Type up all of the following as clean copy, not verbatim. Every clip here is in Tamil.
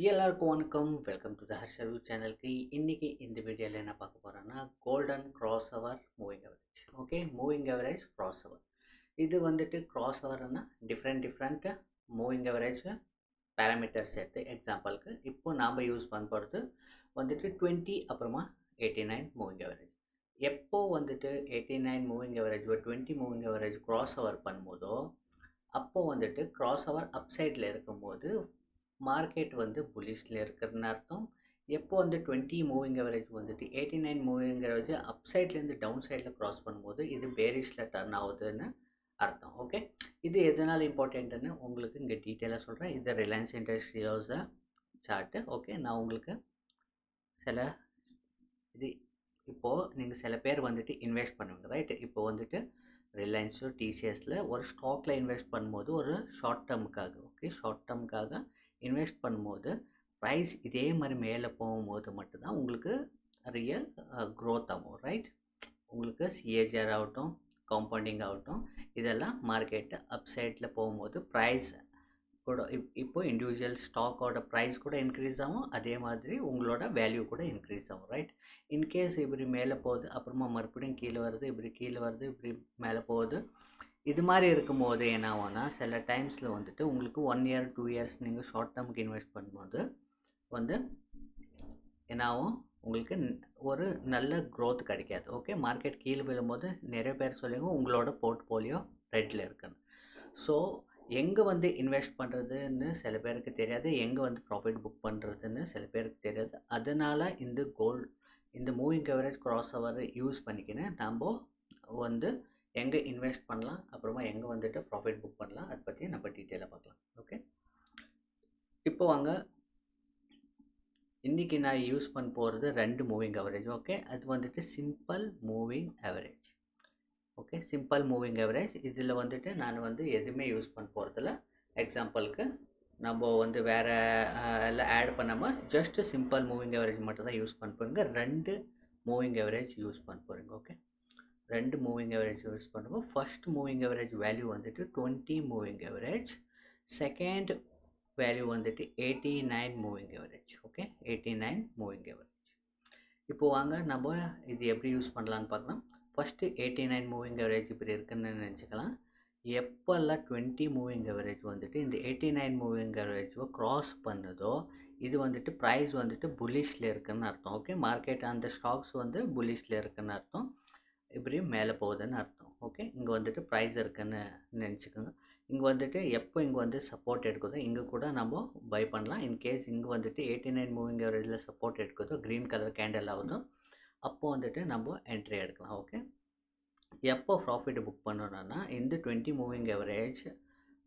எல்லாருக்கும் வணக்கம். Welcome to the Harsha view சேனலுக்கு. இன்னைக்கு இந்த வீடியோவில் என்ன பார்க்க போகிறோன்னா golden crossover moving average. Okay, moving average crossover. இது வந்துட்டு கிராஸ் அவர்னா டிஃப்ரெண்ட் மூவிங் அவரேஜ் பேராமீட்டர்ஸ் எடுத்து எக்ஸாம்பிளுக்கு இப்போ நாம் யூஸ் பண்ண போகிறது வந்துட்டு 20 அப்புறமா 89 மூவிங் அவரேஜ். எப்போ வந்துட்டு 89 moving average 20 moving average crossover பண்ணும்போதோ அப்போது வந்துட்டு கிராஸ் அவர் அப்சைடில் இருக்கும்போது மார்க்கெட் வந்து புல்லிஷில் இருக்கிறதுன்னு அர்த்தம். எப்போ வந்து 20 மூவிங் அவரேஜ் வந்துட்டு 89 மூவிங் அவரேஜ் அப்சைட்லேருந்து டவுன் சைடில் க்ராஸ் பண்ணும்போது இது பேரிஷில் டர்ன் ஆகுதுன்னு அர்த்தம். ஓகே, இது எதனால் இம்பார்ட்டண்ட்டுன்னு உங்களுக்கு இங்கே டீட்டெயிலாக சொல்கிறேன். இது ரிலையன்ஸ் இண்டஸ்ட்ரியோஸை சார்ட்டு. ஓகே, நான் உங்களுக்கு சில இது இப்போது நீங்கள் சில பேர் வந்துட்டு இன்வெஸ்ட் பண்ணுவீங்க, ரைட்? இப்போ வந்துட்டு ரிலையன்ஸோ டிசிஎஸில் ஒரு ஸ்டாக்கில் இன்வெஸ்ட் பண்ணும்போது ஒரு ஷார்ட் டேர்முக்காக, ஓகே, ஷார்ட் டேர்முக்காக இன்வெஸ்ட் பண்ணும்போது ப்ரைஸ் இதே மாதிரி மேலே போகும்போது மட்டும்தான் உங்களுக்கு ரியல் க்ரோத் ஆகும், ரைட்? உங்களுக்கு சிஏஜிஆர் ஆகட்டும், காம்பவுண்டிங் ஆகட்டும், இதெல்லாம் மார்க்கெட்டு அப்சைடில் போகும்போது ப்ரைஸ் கூட இப்போ இண்டிவிஜுவல் ஸ்டாக்கோட ப்ரைஸ் கூட இன்க்ரீஸ் ஆகும், அதே மாதிரி உங்களோட வேல்யூ கூட இன்க்ரீஸ் ஆகும், ரைட்? இன்கேஸ் இப்படி மேலே போகுது, அப்புறமா மறுபடியும் கீழே வருது, இப்படி கீழே வருது, இப்படி மேலே போகுது, இது மாதிரி இருக்கும்போது என்ன ஆகும்னா சில டைம்ஸில் வந்துட்டு உங்களுக்கு 1 இயர் 2 இயர்ஸ் நீங்கள் ஷார்ட் டேர்முக்கு இன்வெஸ்ட் பண்ணும்போது வந்து என்ன ஆகும், உங்களுக்கு ஒரு நல்ல க்ரோத் கிடைக்காது. ஓகே, மார்க்கெட் கீழே விழும்போது நிறைய பேர் சொல்லுங்க உங்களோட போர்ட்ஃபோலியோ ரெட்டில் இருக்குன்னு. ஸோ எங்கே வந்து இன்வெஸ்ட் பண்ணுறதுன்னு சில பேருக்கு தெரியாது, எங்கே வந்து ப்ராஃபிட் புக் பண்ணுறதுன்னு சில பேருக்கு தெரியாது. அதனால் இந்த moving average cross over use பண்ணிக்கின்னு நம்ம வந்து எங்கே இன்வெஸ்ட் பண்ணலாம், அப்புறமா எங்கே வந்துட்டு ப்ராஃபிட் புக் பண்ணலாம், அதை பற்றி நம்ம டீட்டெயிலாக பார்க்கலாம். ஓகே, இப்போ வாங்க இன்றைக்கி நான் யூஸ் பண்ண போகிறது 2 மூவிங் அவரேஜ். ஓகே, அது வந்துட்டு simple moving average. Okay, simple moving average. இதில் வந்துட்டு நான் வந்து எதுவுமே யூஸ் பண்ண போகிறதில்ல. எக்ஸாம்பிளுக்கு நம்ம வந்து வேறு எல்லாம் ஆட் பண்ணாமல் ஜஸ்ட் சிம்பிள் மூவிங் அவரேஜ் மட்டும் தான் யூஸ் பண்ண போகிறீங்க. 2 மூவிங் அவரேஜ் யூஸ் பண்ண போகிறீங்க. ஓகே, 2 மூவிங் அவரேஜ் யூஸ் பண்ணுவோம். ஃபர்ஸ்ட் மூவிங் அவரேஜ் வேல்யூ வந்துட்டு 20 மூவிங் அவரேஜ், செகண்ட் வேல்யூ வந்துட்டு 89 moving average. Okay, 89 moving average. இப்போ வாங்க நம்ம இது எப்படி யூஸ் பண்ணலான்னு பார்க்கலாம். ஃபஸ்ட்டு 89 மூவிங் அவரேஜ் இப்படி இருக்குன்னு நினச்சிக்கலாம். எப்போல்லாம் 20 மூவிங் அவரேஜ் வந்துட்டு இந்த 89 மூவிங் அவரேஜோ க்ராஸ் பண்ணுதோ இது வந்துட்டு ப்ரைஸ் வந்துட்டு புல்லிஷில் இருக்குதுன்னு அர்த்தம். ஓகே, மார்க்கெட் அந்த ஸ்டாக்ஸ் வந்து புல்லிஷில் இருக்குதுன்னு அர்த்தம், இப்படி மேலே போகுதுன்னு அர்த்தம். ஓகே, இங்கே வந்துட்டு ப்ரைஸ் இருக்குதுன்னு நினச்சிக்கோங்க. இங்கே வந்துட்டு எப்போ இங்கே வந்து சப்போர்ட் எடுக்குதோ இங்கே கூட நம்ம பை பண்ணலாம். இன்கேஸ் இங்கே வந்துட்டு 89 மூவிங் அவரேஜில் சப்போர்ட் எடுக்குதோ க்ரீன் கலர் கேண்டில் ஆகுதோ அப்போது வந்துட்டு நம்ம என்ட்ரி எடுக்கலாம். ஓகே, எப்போ ப்ராஃபிட் புக் பண்ணணும்னா இந்த 20 மூவிங் அவரேஜ்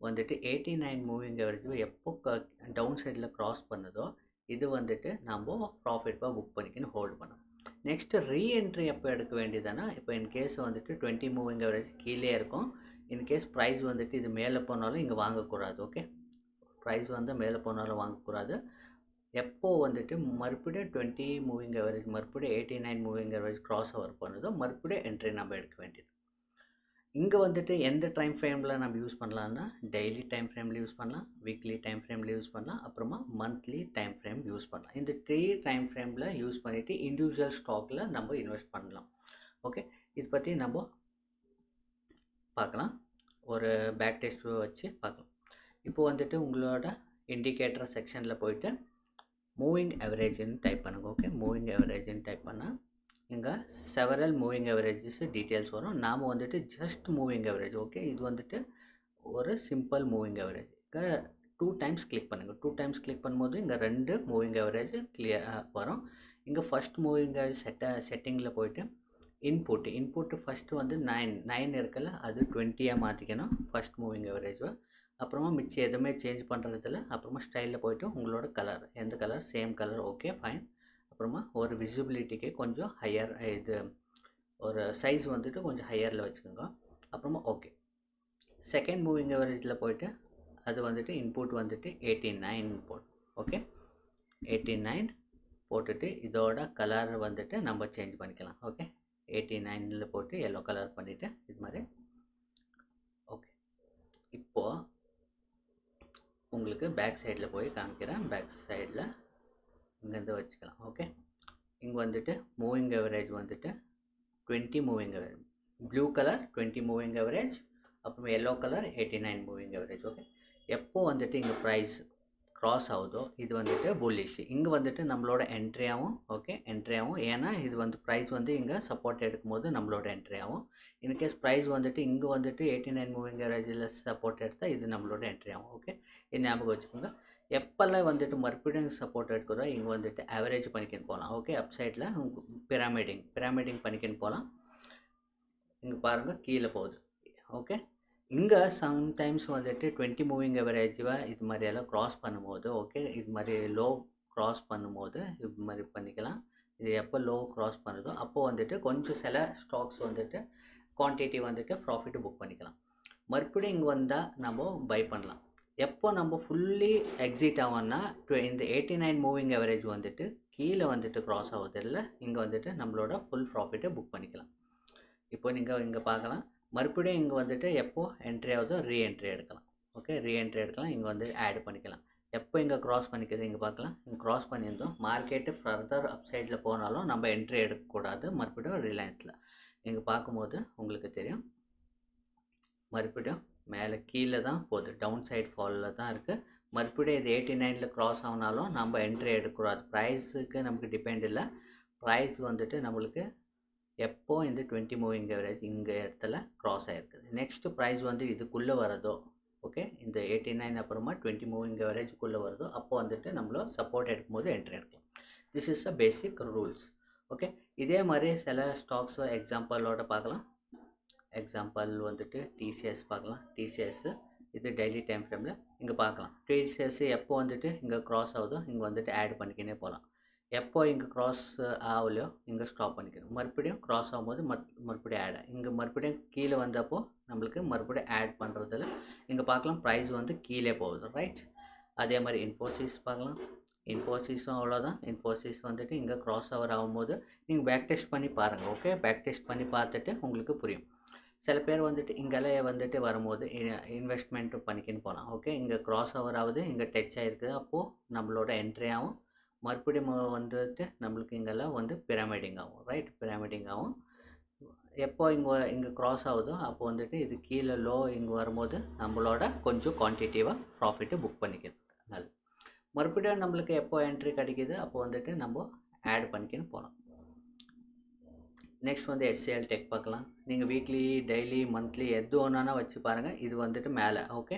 வந்துட்டு 89 மூவிங் அவரேஜ் எப்போ டவுன் சைடில் க்ராஸ் பண்ணுதோ இது வந்துட்டு நம்ம ப்ராஃபிட்டாக புக் பண்ணிக்கின்னு ஹோல்ட் பண்ணணும். நெக்ஸ்ட்டு ரீஎன்ட்ரி எப்போ எடுக்க வேண்டியதுன்னா இப்போ இன்கேஸ் வந்துட்டு 20 மூவிங் அவரேஜ் கீழே இருக்கும், இன்கேஸ் ப்ரைஸ் வந்துட்டு இது மேலே போனாலும் இங்கே வாங்கக்கூடாது. ஓகே, ப்ரைஸ் வந்து மேலே போனாலும் வாங்கக்கூடாது. எப்போது வந்துட்டு மறுபடியும் 20 மூவிங் அவரேஜ் மறுபடியும் 89 மூவிங் அவரேஜ் க்ராஸ் ஓவர் பண்ணுதோ மறுபடியும் என்ட்ரி நம்ம எடுக்க வேண்டியது. இங்கே வந்துட்டு எந்த டைம் ஃப்ரேமில் நம்ம யூஸ் பண்ணலான்னா டெய்லி டைம் ஃப்ரேமில் யூஸ் பண்ணலாம், வீக்லி டைம் ஃப்ரேமில் யூஸ் பண்ணலாம், அப்புறமா மந்த்லி டைம் ஃப்ரேம் யூஸ் பண்ணலாம். இந்த 3 டைம் ஃப்ரேமில் யூஸ் பண்ணிவிட்டு இண்டிவிஜுவல் ஸ்டாக்கில் நம்ம இன்வெஸ்ட் பண்ணலாம். ஓகே, இது பற்றி நம்ம பார்க்கலாம், ஒரு பேக் டெஸ்ட் வச்சு பார்க்கலாம். இப்போ வந்துட்டு உங்களோட இண்டிகேட்டர் செக்ஷனில் போயிட்டு மூவிங் அவரேஜ்னு டைப் பண்ணுங்க. ஓகே, மூவிங் அவரேஜ்னு டைப் பண்ணால் இங்கே செவரல் மூவிங் அவரேஜஸ் டீட்டெயில்ஸ் வரும். நாம் வந்துட்டு ஜஸ்ட் மூவிங் அவரேஜ். ஓகே, இது வந்துட்டு ஒரு சிம்பிள் மூவிங் அவரேஜ். இங்கே 2 டைம்ஸ் கிளிக் பண்ணுங்கள். 2 டைம்ஸ் கிளிக் பண்ணும்போது இங்கே 2 மூவிங் அவரேஜ் கிளியர் வரும். இங்கே ஃபஸ்ட் மூவிங் அவரேஜ் செட்டிங்கில் போயிட்டு இன்புட்டு ஃபஸ்ட்டு வந்து 9 இருக்குல்ல அது 20யாக மாற்றிக்கணும் ஃபஸ்ட் மூவிங் அவரேஜ். அப்புறமா மிச்சம் எதுவுமே சேஞ்ச் பண்ணுறதில்ல. அப்புறமா ஸ்டைலில் போய்ட்டு உங்களோட கலர் எந்த colour same colour. Okay, fine. அப்புறமா ஒரு விசிபிலிட்டிக்கு கொஞ்சம் ஹையர் இது ஒரு சைஸ் வந்துட்டு கொஞ்சம் ஹையரில் வச்சுக்கோங்க. அப்புறமா ஓகே, செகண்ட் மூவிங் அவரேஜில் போய்ட்டு அது வந்துட்டு இன்புட் வந்துட்டு 89 போட். ஓகே, 89 போட்டுட்டு இதோட கலர் வந்துட்டு நம்ம சேஞ்ச் பண்ணிக்கலாம். ஓகே, 89ல் போட்டு எல்லோ கலர் பண்ணிவிட்டு இது மாதிரி. ஓகே, இப்போது உங்களுக்கு பேக் சைடில் போய் காமிக்கிறேன். பேக் சைடில் இங்கேருந்து வச்சுக்கலாம். ஓகே, இங்கே வந்துட்டு மூவிங் அவரேஜ் வந்துட்டு 20 moving average, blue colour 20 moving average, அப்புறம் yellow colour 89 moving average. Okay, எப்போ வந்துட்டு இங்கே ப்ரைஸ் க்ராஸ் ஆகுதோ இது வந்துட்டு புல்லிஷ். இங்கே வந்துட்டு நம்மளோட என்ட்ரி ஆகும். ஓகே, என்ட்ரி ஆகும். ஏன்னா இது வந்து ப்ரைஸ் வந்து இங்கே சப்போர்ட் எடுக்கும்போது நம்மளோட என்ட்ரி ஆகும். இன்கேஸ் ப்ரைஸ் வந்துட்டு இங்கே வந்துட்டு 89 மூவிங் அவரேஜில் சப்போர்ட் எடுத்தால் இது நம்மளோட என்ட்ரி ஆகும். ஓகே, இது ஞாபகம் வச்சுக்கோங்க. எப்போல்லாம் வந்துட்டு மறுபடியும் சப்போர்ட் எடுக்கிறதோ இங்கே வந்துட்டு ஆவரேஜ் பண்ணிக்கின்னு போகலாம். ஓகே, அப் சைடில் பிரமிடிங் பண்ணிக்கின்னு போகலாம். இங்கே பாருங்கள் கீழே போகுது. ஓகே, இங்கே சம்டைம்ஸ் வந்துட்டு 20 மூவிங் அவரேஜை இது மாதிரியெல்லாம் க்ராஸ் பண்ணும்போது, ஓகே, இது மாதிரி லோ க்ராஸ் பண்ணும்போது இது மாதிரி பண்ணிக்கலாம். இது எப்போ லோ க்ராஸ் பண்ணுதோ அப்போது வந்துட்டு கொஞ்சம் சில ஸ்டாக்ஸ் வந்துட்டு குவான்டிட்டி வந்துட்டு ப்ராஃபிட்டு புக் பண்ணிக்கலாம். மறுபடியும் இங்கே வந்தால் நம்ம பை பண்ணலாம். எப்போ நம்ம ஃபுல்லி எக்ஸிட் ஆகும்னா இந்த 89 மூவிங் அவரேஜ் வந்துட்டு கீழே வந்துட்டு க்ராஸ் ஆகுதில்ல, இங்கே வந்துட்டு நம்மளோட ஃபுல் ப்ராஃபிட்டை புக் பண்ணிக்கலாம். இப்போ நீங்கள் இங்கே பார்க்கலாம். மறுபடியும் இங்கே வந்துட்டு எப்போ என்ட்ரி ஆகுதோ ரீஎன்ட்ரி எடுக்கலாம். ஓகே, ரீஎன்ட்ரி எடுக்கலாம். இங்கே வந்து ஆட் பண்ணிக்கலாம். எப்போ இங்கே க்ராஸ் பண்ணிக்கிறது இங்கே பார்க்கலாம். இங்கே க்ராஸ் பண்ணியிருந்தோம். மார்க்கெட்டு ஃபர்தர் அப் சைடில் போனாலும் நம்ம என்ட்ரி எடுக்கக்கூடாது. மறுபடியும் ரிலையன்ஸில் இங்கே பார்க்கும்போது உங்களுக்கு தெரியும், மறுபடியும் மேலே கீழே தான் போகுது, டவுன் சைட் ஃபாலில் தான் இருக்குது. மறுபடியும் இது 89 க்ராஸ் ஆனாலும் நம்ம என்ட்ரி எடுக்கக்கூடாது. ப்ரைஸுக்கு நமக்கு டிபெண்ட் இல்லை. ப்ரைஸ் வந்துட்டு நம்மளுக்கு எப்போ இந்த 20 மூவிங் அவரேஜ் இங்கே இடத்துல க்ராஸ் ஆகிருக்குது, நெக்ஸ்ட்டு ப்ரைஸ் வந்து இதுக்குள்ளே வரதோ, ஓகே, இந்த 89 அப்புறமா 20 மூவிங் அவரேஜுக்குள்ளே வருதோ அப்போ வந்துட்டு நம்மளோ சப்போர்ட் எடுக்கும்போது என்ட்ரி எடுக்கலாம். This is the basic rules. Okay, இதே மாதிரி சில ஸ்டாக்ஸோ எக்ஸாம்பிளோட பார்க்கலாம். எக்ஸாம்பிள் வந்துட்டு டிசிஎஸ் பார்க்கலாம். டிசிஎஸ் இது டெய்லி டைம் ஃப்ரேமில் இங்கே பார்க்கலாம். டிசிஎஸ் எப்போ வந்துட்டு இங்கே க்ராஸ் ஆகுதோ இங்கே வந்துட்டு ஆட் பண்ணிக்கினே போகலாம். எப்போ இங்கே க்ராஸ் ஆகலையோ இங்கே ஸ்டாப் பண்ணிக்கணும். மறுபடியும் க்ராஸ் ஆகும்போது மறுபடியும் ஆட், இங்கே மறுபடியும் கீழே வந்தப்போ நம்மளுக்கு மறுபடியும் ஆட் பண்ணுறதில்ல. இங்கே பார்க்கலாம் ப்ரைஸ் வந்து கீழே போகுது, ரைட். அதே மாதிரி இன்ஃபோசிஸ் பார்க்கலாம். இன்ஃபோசிஸும் அவ்வளோதான். இன்ஃபோசிஸ் வந்துட்டு இங்கே க்ராஸ் ஓவர் ஆகும்போது நீங்கள் பேக் டெஸ்ட் பண்ணி பாருங்கள். ஓகே, பேக் டெஸ்ட் பண்ணி பார்த்துட்டு உங்களுக்கு புரியும். சில பேர் வந்துட்டு இங்கெல்லாம் வந்துட்டு வரும்போது இன்வெஸ்ட்மெண்ட் பண்ணிக்கின்னு போகலாம். ஓகே, இங்கே க்ராஸ் ஓவர் ஆகுது, இங்கே டச் ஆகிருக்குது, அப்போது நம்மளோட என்ட்ரி ஆகும். மறுபடியும் வந்துட்டு நம்மளுக்கு இங்கெல்லாம் வந்து பிரமிடிங் ஆகும், ரைட். பிரமிடிங் ஆகும். எப்போ இங்கே க்ராஸ் ஆகுதோ அப்போ வந்துட்டு இது கீழே லோ இங்கே வரும்போது நம்மளோட கொஞ்சம் குவான்டிட்டிவாக ப்ராஃபிட்டு புக் பண்ணிக்கிறது நல்லது. மறுபடியும் நம்மளுக்கு எப்போ என்ட்ரி கிடைக்கிது அப்போ வந்துட்டு நம்ம ஆட் பண்ணிக்கின்னு போகலாம். நெக்ஸ்ட் வந்து HCL டெக் பார்க்கலாம். நீங்கள் வீக்லி, டெய்லி, மந்த்லி எது ஒன்றுனா வச்சு பாருங்கள். இது வந்துட்டு மேலே, ஓகே,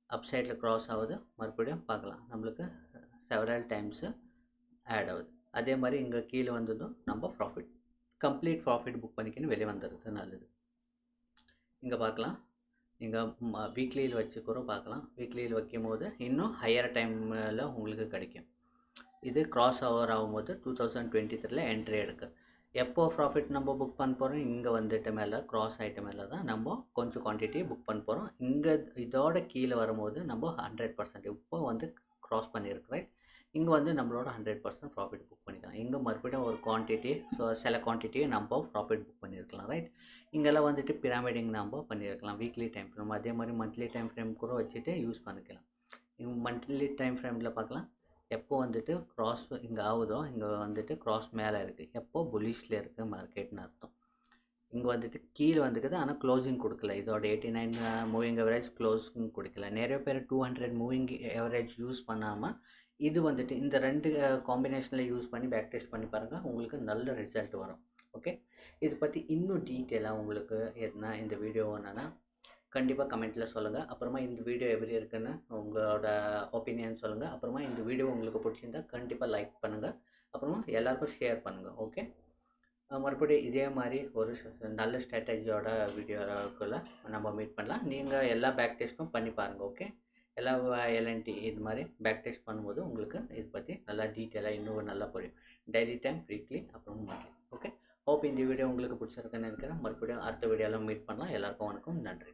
அப் சைடில் க்ராஸ் ஆகுது. மறுபடியும் பார்க்கலாம் நம்மளுக்கு செவரல் டைம்ஸு ஆட் ஆகுது. அதே மாதிரி இங்கே கீழே வந்ததும் நம்ம ப்ராஃபிட், கம்ப்ளீட் ப்ராஃபிட் புக் பண்ணிக்கின்னு வெளியே வந்துடுறது நல்லது. இங்கே பார்க்கலாம். நீங்கள் வீக்லியில் வச்சு கூட பார்க்கலாம். வீக்லியில் வைக்கும் போது இன்னும் ஹையர் டைமில் உங்களுக்கு கிடைக்கும். இது க்ராஸ் ஓவர் ஆகும்போது 2023 என்ட்ரி எடுக்கு. எப்போ ப்ராஃபிட் நம்ம புக் பண்ண போகிறோம், இங்கே வந்துட்டு மேலே க்ராஸ் ஆகிட்ட மேலே தான் நம்ம கொஞ்சம் குவான்டிட்டி புக் பண்ண போகிறோம். இங்கே இதோட கீழே வரும்போது நம்ம 100% இப்போ வந்து க்ராஸ் பண்ணியிருக்கிறேன். இங்கே வந்து நம்மளோட 100% ப்ராஃபிட் புக் பண்ணிக்கலாம். இங்கே மறுபடியும் ஒரு குவான்டிட்டி, ஸோ சில குவான்டிட்டியை நம்ம ப்ராஃபிட் புக் பண்ணியிருக்கலாம், ரைட். இங்கெல்லாம் வந்துட்டு பிரமிடிங் நம்ம பண்ணியிருக்கலாம் வீக்லி டைம் ஃப்ரேம். அதே மாதிரி மந்த்லி டைம் ஃப்ரேம் கூட வச்சுட்டு யூஸ் பண்ணிக்கலாம். இங்கே மந்த்லி டைம் ஃப்ரேமில் பார்க்கலாம். எப்போ வந்துட்டு க்ராஸ் இங்கே ஆகுதோ இங்கே வந்துட்டு க்ராஸ் மேலே இருக்குது, எப்போ புலிஷில் இருக்குது மார்க்கெட்னு அர்த்தம். இங்கே வந்துட்டு கீழே வந்துக்குது, ஆனால் க்ளோசிங் கொடுக்கல. இதோட 89 மூவிங் அவரேஜ் க்ளோசிங் கொடுக்கல. நிறைய பேர் 200 மூவிங் அவரேஜ் யூஸ் பண்ணாமல் இது வந்துட்டு இந்த ரெண்டு காம்பினேஷனில் யூஸ் பண்ணி பேக் டெஸ்ட் பண்ணி பாருங்கள், உங்களுக்கு நல்ல ரிசல்ட் வரும். ஓகே, இது பற்றி இன்னும் டீட்டெயிலாக உங்களுக்கு எதுனா இந்த வீடியோ என்னன்னா கண்டிப்பாக கமெண்ட்டில் சொல்லுங்கள். அப்புறமா இந்த வீடியோ எப்படி இருக்குன்னு உங்களோட ஒப்பீனியன் சொல்லுங்கள். அப்புறமா இந்த வீடியோ உங்களுக்கு பிடிச்சிருந்தா கண்டிப்பாக லைக் பண்ணுங்கள். அப்புறமா எல்லாருக்கும் ஷேர் பண்ணுங்கள். ஓகே, மறுபடியும் இதே மாதிரி ஒரு நல்ல ஸ்ட்ராட்டஜியோட வீடியோக்குள்ளே நம்ம மீட் பண்ணலாம். நீங்கள் எல்லா பேக் டெஸ்ட்டும் பண்ணி பாருங்கள். ஓகே, எல்லா LNT இது மாதிரி பேக் டெஸ்ட் பண்ணும்போது உங்களுக்கு இது பற்றி நல்லா டீட்டெயிலாக இன்னும் நல்லா புரியும். டெய்லி டைம், வீக்லி, அப்புறம் மந்த்லி. ஓகே, ஹோப் இந்த வீடியோ உங்களுக்கு பிடிச்சிருக்குன்னு நினைக்கிறேன். மறுபடியும் அடுத்த வீடியோவில் மீட் பண்ணலாம். எல்லாருக்கும் வணக்கம், நன்றி.